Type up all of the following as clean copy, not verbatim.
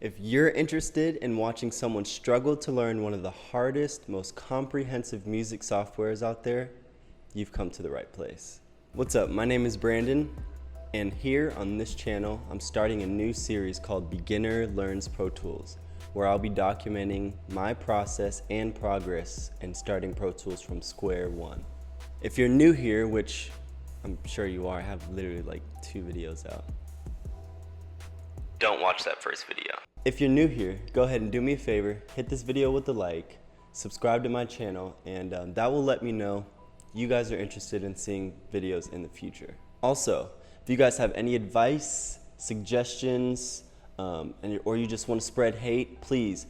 If you're interested in watching someone struggle to learn one of the hardest, most comprehensive music softwares out there, you've come to the right place. What's up? My name is Brandon, and here on this channel, I'm starting a new series called Beginner Learns Pro Tools, where I'll be documenting my process and progress in starting Pro Tools from square one. If you're new here, which I'm sure you are, I have literally like 2 videos out. Don't watch that first video. If you're new here, go ahead and do me a favor, hit this video with a like, subscribe to my channel, and that will let me know you guys are interested in seeing videos in the future. Also, if you guys have any advice, suggestions, or you just want to spread hate, please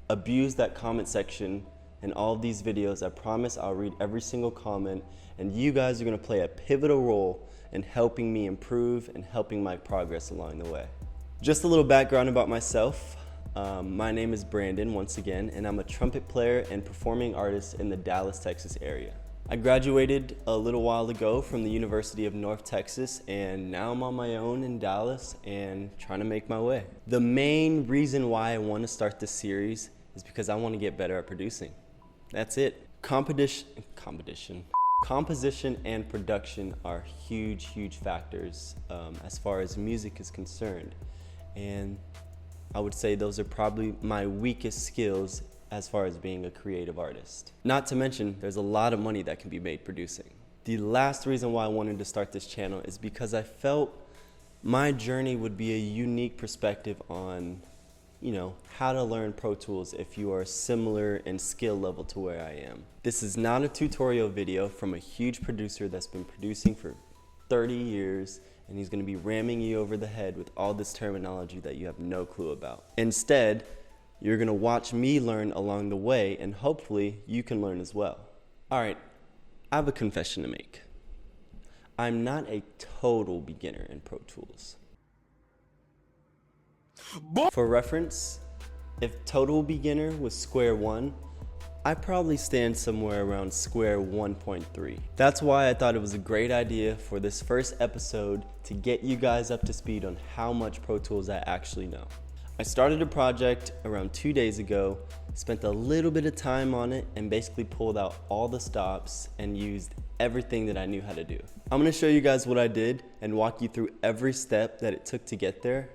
abuse that comment section in all of these videos. I promise I'll read every single comment, and you guys are going to play a pivotal role in helping me improve and helping my progress along the way. Just a little background about myself. My name is Brandon, once again, and I'm a trumpet player and performing artist in the Dallas, Texas area. I graduated a little while ago from the University of North Texas, and now I'm on my own in Dallas and trying to make my way. The main reason why I want to start this series is because I want to get better at producing. That's it. Composition and production are huge factors as far as music is concerned. And I would say those are probably my weakest skills as far as being a creative artist. Not to mention, there's a lot of money that can be made producing. The last reason why I wanted to start this channel is because I felt my journey would be a unique perspective on, how to learn Pro Tools if you are similar in skill level to where I am. This is not a tutorial video from a huge producer that's been producing for 30 years, and he's going to be ramming you over the head with all this terminology that you have no clue about. Instead, you're going to watch me learn along the way, and hopefully you can learn as well. All right, I have a confession to make. I'm not a total beginner in Pro Tools. For reference, if total beginner was square one, I probably stand somewhere around square 1.3. That's why I thought it was a great idea for this first episode to get you guys up to speed on how much Pro Tools I actually know. I started a project around 2 days ago, spent a little bit of time on it, and basically pulled out all the stops and used everything that I knew how to do. I'm gonna show you guys what I did and walk you through every step that it took to get there.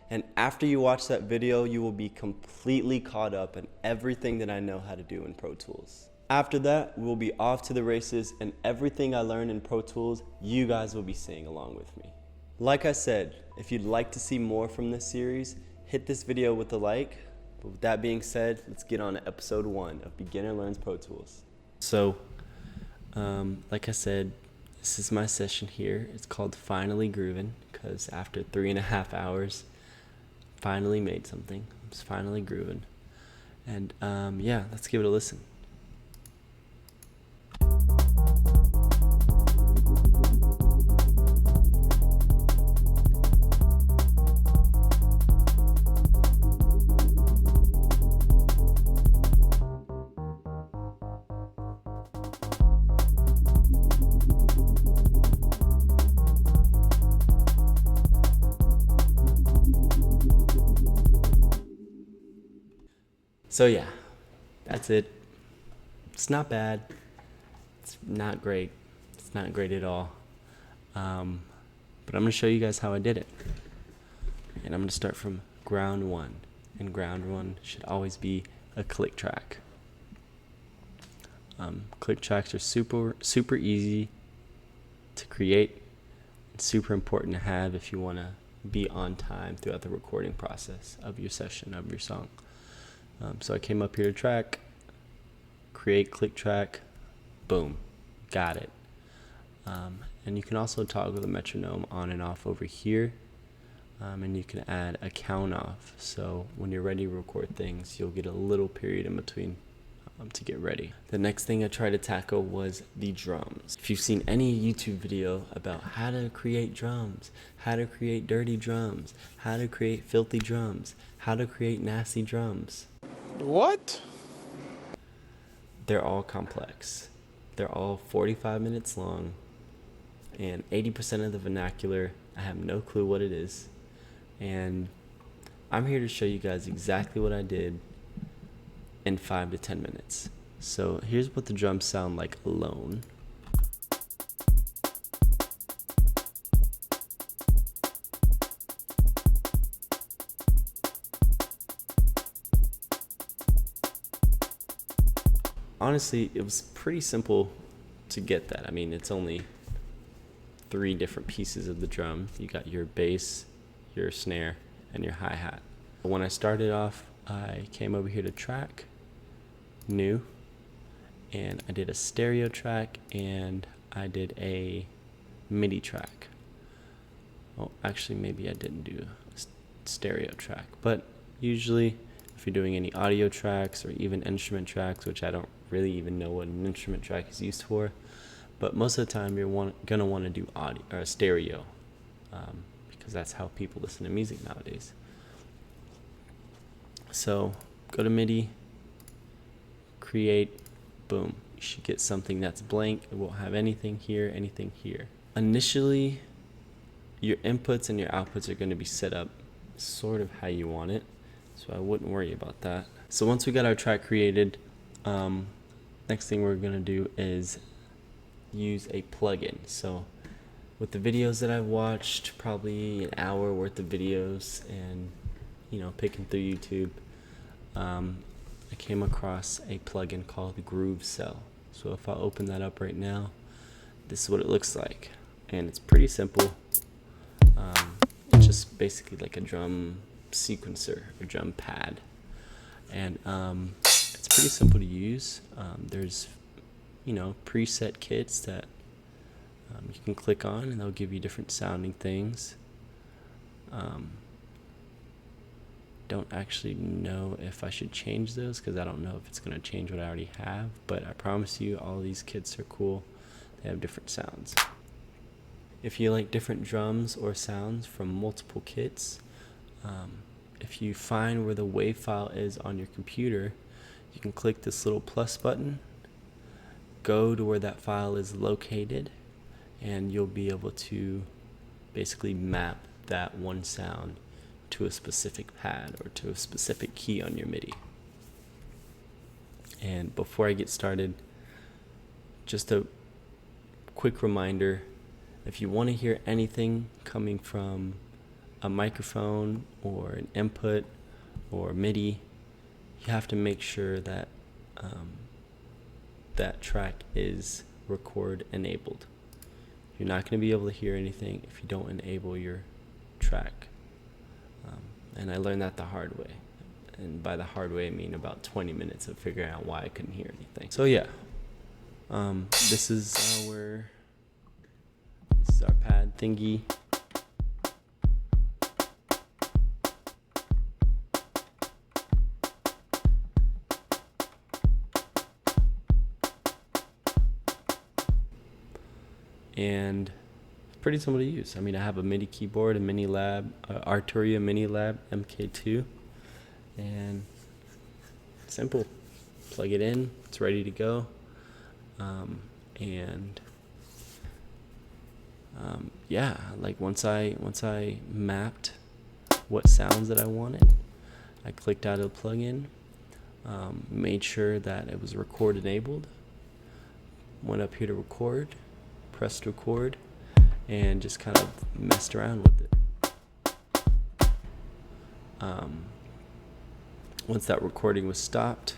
And after you watch that video, you will be completely caught up in everything that I know how to do in Pro Tools. After that, we'll be off to the races, and everything I learned in Pro Tools, you guys will be seeing along with me. Like I said, if you'd like to see more from this series, hit this video with a like. But with that being said, let's get on to episode 1 of Beginner Learns Pro Tools. So, like I said, this is my session here. It's called Finally Groovin', because after 3.5 hours, finally made something. I'm just finally grooving. And yeah, let's give it a listen. So yeah, that's it. It's not bad. It's not great. It's not great at all. But I'm gonna show you guys how I did it. And I'm gonna start from ground 1. And ground 1 should always be a click track. Click tracks are super easy to create and super important to have if you wanna be on time throughout the recording process of your session, of your song. So I came up here to track, create click track, boom, got it. And you can also toggle the metronome on and off over here, and you can add a count off. So when you're ready to record things, you'll get a little period in between to get ready. The next thing I tried to tackle was the drums. If you've seen any YouTube video about how to create drums, how to create dirty drums, how to create filthy drums, how to create nasty drums, what? They're all complex. They're all 45 minutes long, and 80% of the vernacular, I have no clue what it is. And I'm here to show you guys exactly what I did in 5 to 10 minutes. So here's what the drums sound like alone. Honestly, it was pretty simple to get that. I mean, it's only 3 different pieces of the drum. You got your bass, your snare, and your hi-hat. When I started off, I came over here to track, new, and I did a stereo track and I did a MIDI track. Oh, actually, maybe I didn't do a stereo track, but usually if you're doing any audio tracks or even instrument tracks, which I don't really even know what an instrument track is used for, but most of the time you're gonna want to do audio or stereo, because that's how people listen to music nowadays. So go to MIDI, create, boom. You should get something that's blank. It won't have anything here, anything here. Initially, your inputs and your outputs are going to be set up sort of how you want it, so I wouldn't worry about that. So once we got our track created, next thing we're going to do is use a plugin. So with the videos that I've watched, probably an hour worth of videos, and picking through YouTube, I came across a plugin called Groove Cell. So if I open that up right now, this is what it looks like, and it's pretty simple. It's just basically like a drum sequencer, a drum pad, and it's pretty simple to use. There's preset kits that you can click on, and they'll give you different sounding things. Don't actually know if I should change those, because I don't know if it's going to change what I already have, but I promise you all these kits are cool. They have different sounds. If you like different drums or sounds from multiple kits, if you find where the WAV file is on your computer, you can click this little plus button, go to where that file is located, and you'll be able to basically map that one sound to a specific pad or to a specific key on your MIDI. And before I get started, just a quick reminder, if you want to hear anything coming from a microphone or an input or MIDI, you have to make sure that that track is record enabled. You're not going to be able to hear anything if you don't enable your track. And I learned that the hard way. And by the hard way, I mean about 20 minutes of figuring out why I couldn't hear anything. So yeah, this is our pad thingy. And pretty simple to use. I mean, I have a MIDI keyboard, a Mini Lab, Arturia Mini Lab MK2, and simple. Plug it in, it's ready to go. Yeah, like once I mapped what sounds that I wanted, I clicked out of the plugin, made sure that it was record enabled, went up here to record, pressed record, and just kind of messed around with it. Once that recording was stopped,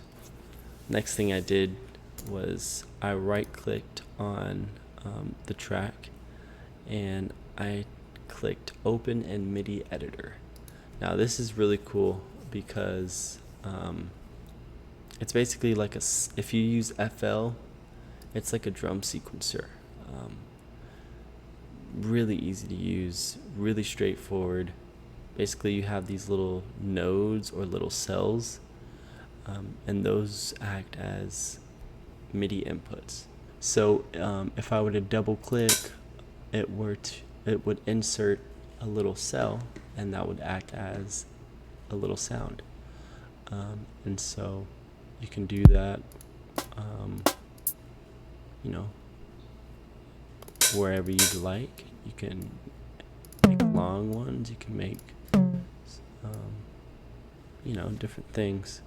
next thing I did was I right-clicked on the track, and I clicked Open in MIDI Editor. Now this is really cool because it's basically like if you use FL, it's like a drum sequencer. Really easy to use, really straightforward. Basically you have these little nodes or little cells, and those act as MIDI inputs. So if I were to double click, it would insert a little cell, and that would act as a little sound. And so you can do that wherever you'd like. You can make long ones, you can make different things.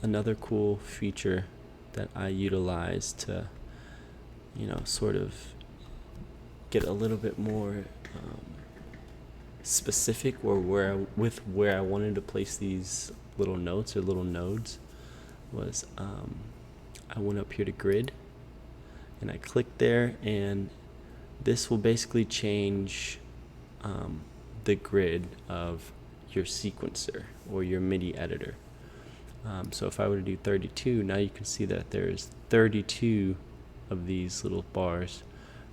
Another cool feature that I utilize to, sort of get a little bit more specific or where I wanted to place these little notes or little nodes was I went up here to grid and I clicked there, and this will basically change the grid of your sequencer or your MIDI editor. So if I were to do 32, now you can see that there's 32 of these little bars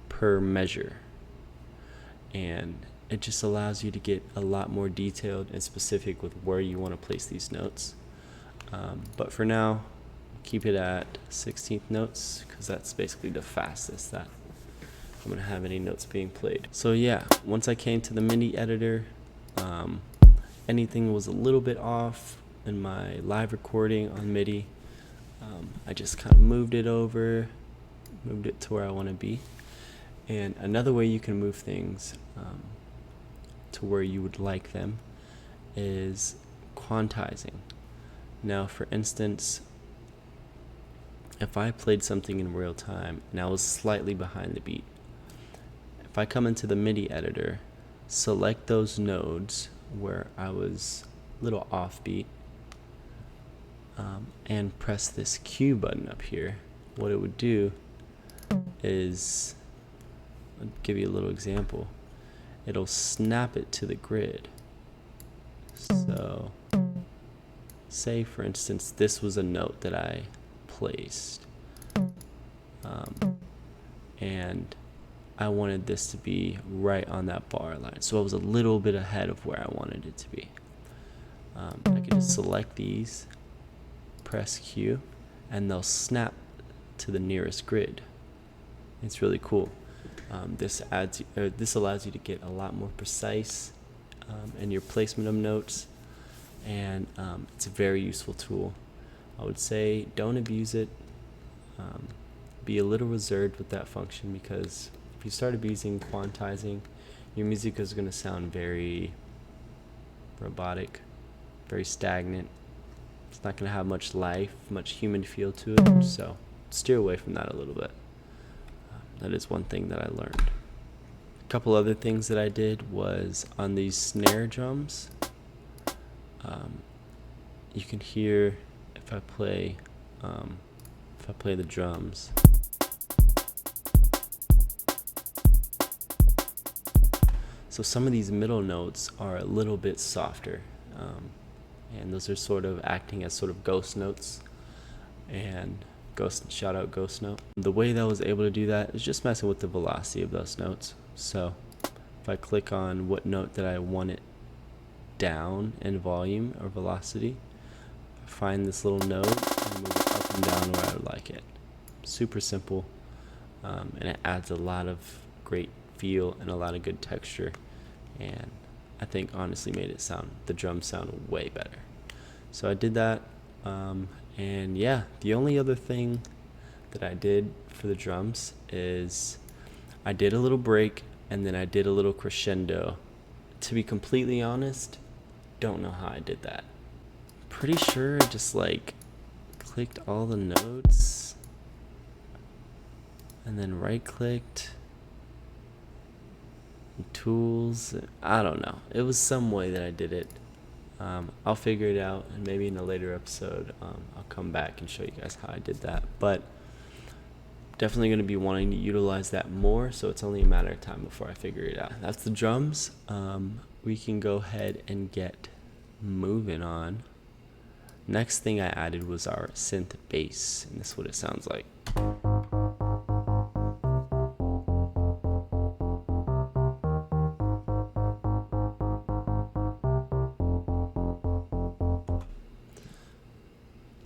per measure, and it just allows you to get a lot more detailed and specific with where you want to place these notes. But for now, keep it at 16th notes because that's basically the fastest that I'm going to have any notes being played. So yeah, once I came to the MIDI editor, anything was a little bit off in my live recording on MIDI, I just kind of moved it to where I want to be. And another way you can move things to where you would like them is quantizing. Now, for instance, if I played something in real time and I was slightly behind the beat, if I come into the MIDI editor, select those nodes where I was a little offbeat, and press this Q button up here, what it would do is, I'll give you a little example. It'll snap it to the grid. So, say for instance, this was a note that I placed, and I wanted this to be right on that bar line. So I was a little bit ahead of where I wanted it to be. I can just select these, press Q, and they'll snap to the nearest grid. It's really cool. This allows you to get a lot more precise in your placement of notes, and it's a very useful tool. I would say don't abuse it. Be a little reserved with that function, because if you start abusing quantizing, your music is going to sound very robotic, very stagnant. It's not going to have much life, much human feel to it, so steer away from that a little bit. That is one thing that I learned. A couple other things that I did was on these snare drums, you can hear if I play the drums. So some of these middle notes are a little bit softer, and those are sort of acting as sort of ghost notes. And shout out ghost note. The way that I was able to do that is just messing with the velocity of those notes. So if I click on what note that I want it down in volume or velocity, I find this little note and move it up and down where I would like it. Super simple, and it adds a lot of great feel and a lot of good texture, and I think honestly made the drums sound way better. So I did that, and yeah, the only other thing that I did for the drums is I did a little break and then I did a little crescendo. To be completely honest, don't know how I did that. Pretty sure I just clicked all the notes and then right clicked, tools. I don't know. It was some way that I did it. I'll figure it out, and maybe in a later episode I'll come back and show you guys how I did that. But definitely going to be wanting to utilize that more, so it's only a matter of time before I figure it out. That's the drums. We can go ahead and get moving on. Next thing I added was our synth bass, and this is what it sounds like.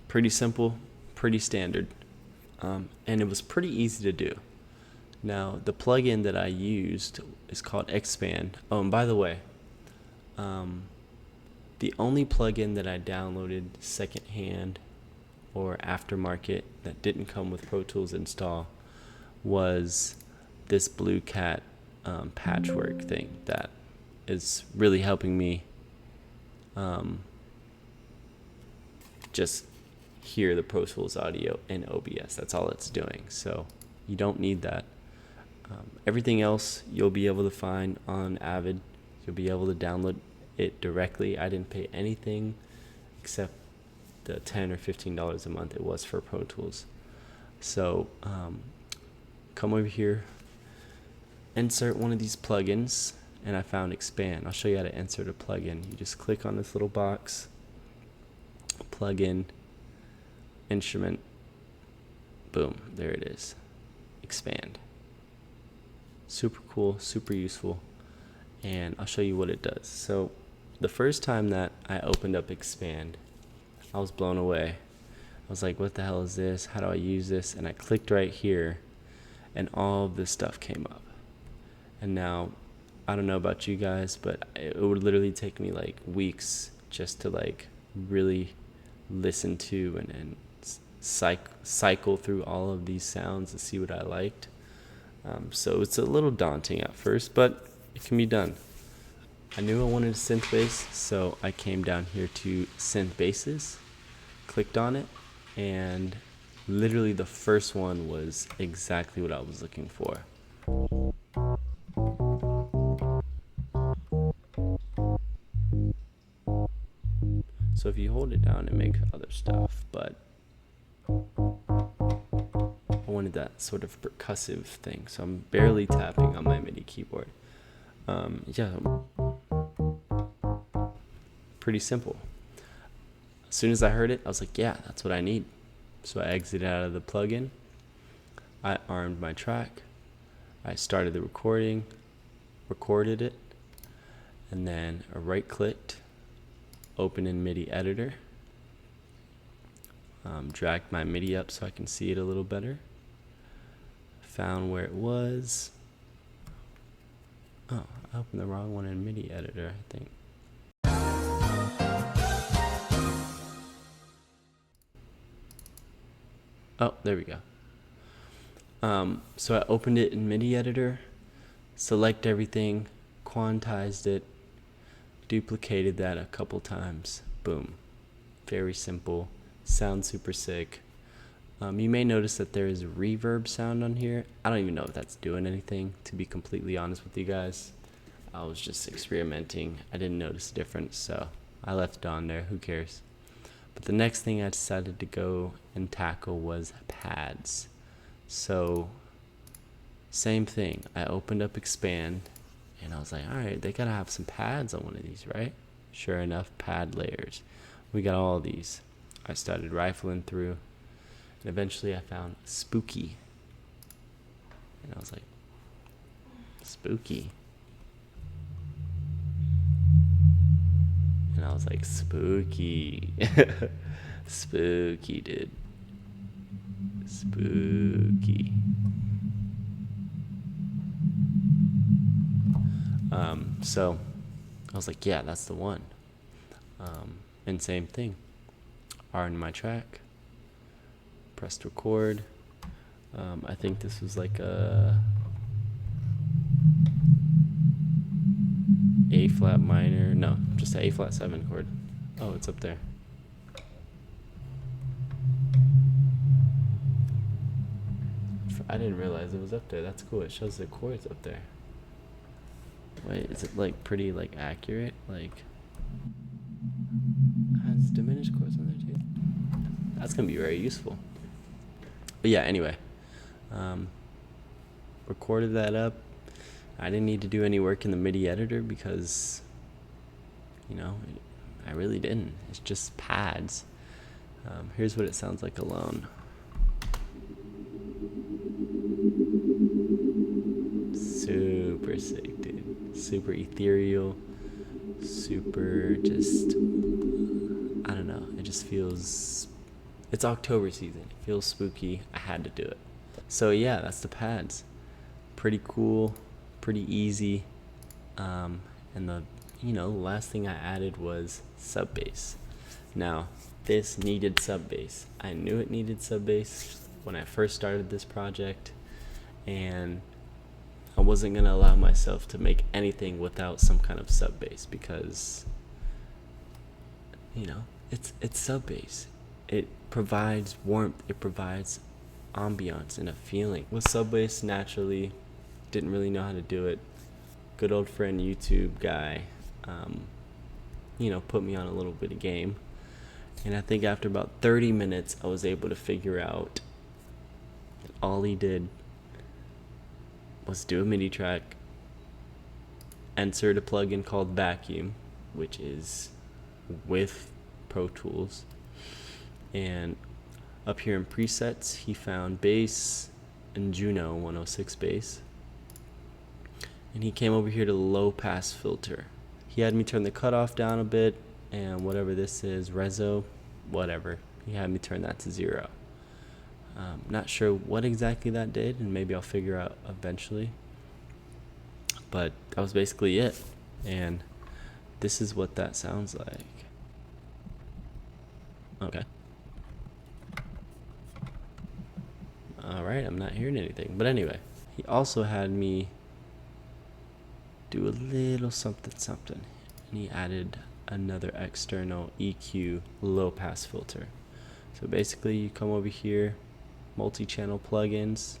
Pretty simple, pretty standard, and it was pretty easy to do. Now, the plugin that I used is called Expand. Oh, and by the way, the only plugin that I downloaded secondhand or aftermarket that didn't come with Pro Tools install was this Blue Cat patchwork thing that is really helping me just hear the Pro Tools audio in OBS. That's all it's doing. So you don't need that. Everything else you'll be able to find on Avid. You'll be able to download it directly. I didn't pay anything except the $10 or $15 a month it was for Pro Tools. So come over here, insert one of these plugins, and I found Expand. I'll show you how to insert a plugin. You just click on this little box, plugin, instrument, boom, there it is, Expand. Super cool, super useful, and I'll show you what it does. So the first time that I opened up Expand, I was blown away. I was like, what the hell is this? How do I use this? And I clicked right here, and all of this stuff came up. And now, I don't know about you guys, but it would literally take me like weeks just to like really listen to and cycle through all of these sounds to see what I liked. So it's a little daunting at first, but it can be done. I knew I wanted a synth bass, so I came down here to Synth Basses, clicked on it, and literally the first one was exactly what I was looking for. So if you hold it down, it makes other stuff, but I wanted that sort of percussive thing, so I'm barely tapping on my MIDI keyboard. Yeah, pretty simple. As soon as I heard it, I was like, yeah, that's what I need. So I exited out of the plugin, I armed my track, I started the recording, recorded it, and then I right-clicked, open in MIDI editor, dragged my MIDI up so I can see it a little better, found where it was. Oh, I opened the wrong one in MIDI editor, I think. Oh, there we go. So I opened it in MIDI editor, select everything, quantized it, duplicated that a couple times, boom. Very simple, sounds super sick. You may notice that there is a reverb sound on here. I don't even know if that's doing anything, to be completely honest with you guys. I was just experimenting. I didn't notice a difference, so I left it on there. Who cares? But the next thing I decided to go and tackle was pads. So same thing. I opened up Expand, and I was like, all right, they gotta have some pads on one of these, right? Sure enough, pad layers. We got all these. I started rifling through, and eventually I found Spooky. And I was like, Spooky. And I was like, spooky. Spooky, dude. Spooky. So I was like, yeah, that's the one. And same thing. R in my track. Pressed record. I think this was like a A flat minor, no, just an A flat 7 chord. Oh, it's up there. I didn't realize it was up there. That's cool. It shows the chords up there. Wait, is it like pretty like accurate? Like has diminished chords on there too. That's gonna be very useful. But yeah, anyway, recorded that up. I didn't need to do any work in the MIDI editor because, you know, I really didn't. It's just pads. Here's what it sounds like alone. Super sick, dude. Super ethereal. Super just, I don't know. It just feels, it's October season. It feels spooky. I had to do it. So yeah, that's the pads. Pretty cool. Pretty easy, and the last thing I added was sub bass. Now this needed sub bass. I knew it needed sub bass when I first started this project, and I wasn't gonna allow myself to make anything without some kind of sub bass, because it's sub bass. It provides warmth, it provides ambiance and a feeling. With sub bass, naturally didn't really know how to do it. Good old friend YouTube guy put me on a little bit of game, and I think after about 30 minutes I was able to figure out that all he did was do a MIDI track, insert a plugin called Vacuum, which is with Pro Tools, and up here in presets he found bass and Juno 106 bass, and he came over here to low pass filter. He had me turn the cutoff down a bit, and whatever this is, reso, whatever, he had me turn that to 0. Not sure what exactly that did, and maybe I'll figure out eventually, but that was basically it. And this is what that sounds like. Okay. Alright, I'm not hearing anything, but anyway, he also had me do a little something, and he added another external EQ low pass filter. So basically you come over here, multi-channel plugins,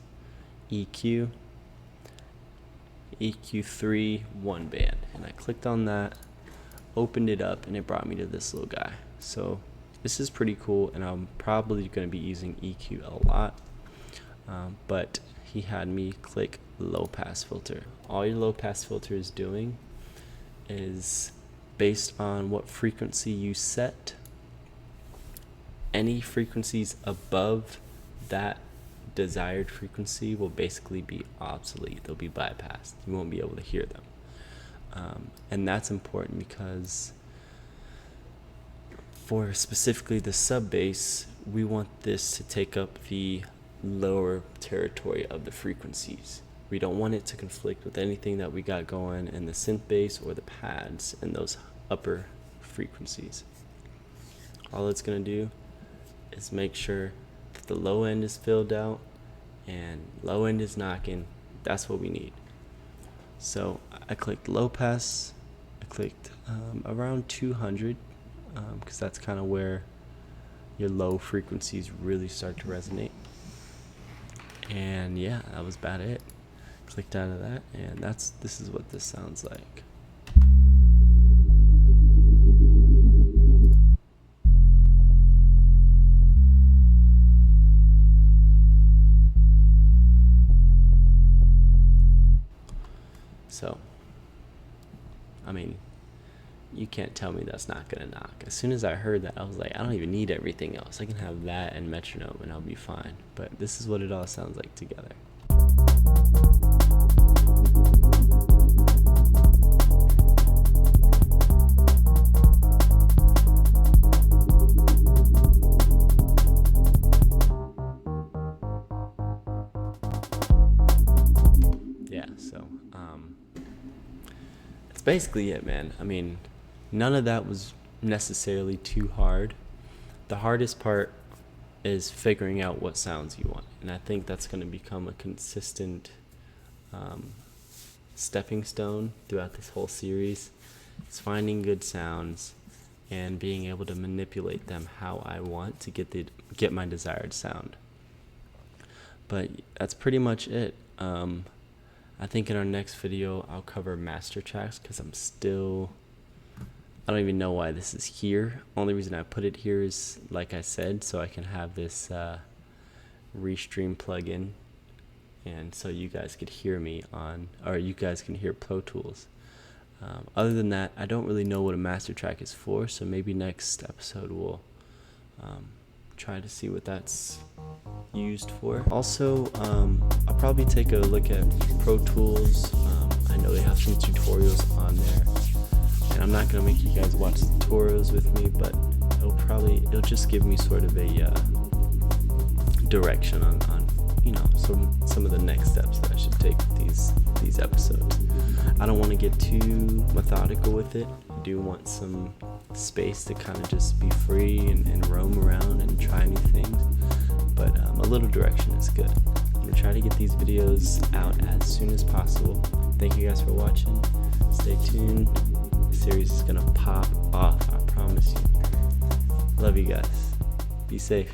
EQ 3 one band, and I clicked on that, opened it up, and it brought me to this little guy. So this is pretty cool, and I'm probably going to be using EQ a lot, but he had me click low pass filter. All your low pass filter is doing is, based on what frequency you set, any frequencies above that desired frequency will basically be obsolete. They'll be bypassed. You won't be able to hear them. And that's important because for specifically the sub bass, we want this to take up the lower territory of the frequencies. We don't want it to conflict with anything that we got going in the synth bass or the pads in those upper frequencies. All it's going to do is make sure that the low end is filled out and low end is knocking. That's what we need. So I clicked low pass. I clicked around 200 because that's kind of where your low frequencies really start to resonate. And yeah, that was about it. Clicked out of that, and this is what this sounds like. So, I mean, you can't tell me that's not gonna knock. As soon as I heard that, I was like, I don't even need everything else. I can have that and metronome and I'll be fine. But this is what it all sounds like together. Yeah, so that's basically it, man. I mean, none of that was necessarily too hard. The hardest part is figuring out what sounds you want, and I think that's going to become a consistent stepping stone throughout this whole series. It's finding good sounds and being able to manipulate them how I want to get my desired sound. But that's pretty much it. I think in our next video I'll cover master tracks, because I don't even know why this is here. Only reason I put it here is, like I said, so I can have this restream plugin, and so you guys could hear me or you guys can hear Pro Tools. Other than that, I don't really know what a master track is for, so maybe next episode we'll try to see what that's used for. Also, I'll probably take a look at Pro Tools. I know they have some tutorials on there, and I'm not gonna make you guys watch the tutorials with me, but it'll just give me sort of a direction on some of the next steps that I should take with these episodes. I don't want to get too methodical with it. I do want some space to kind of just be free and roam around and try new things, but a little direction is good. I'm gonna try to get these videos out as soon as possible. Thank you guys for watching. Stay tuned. The series is gonna pop off, I promise you. Love you guys. Be safe.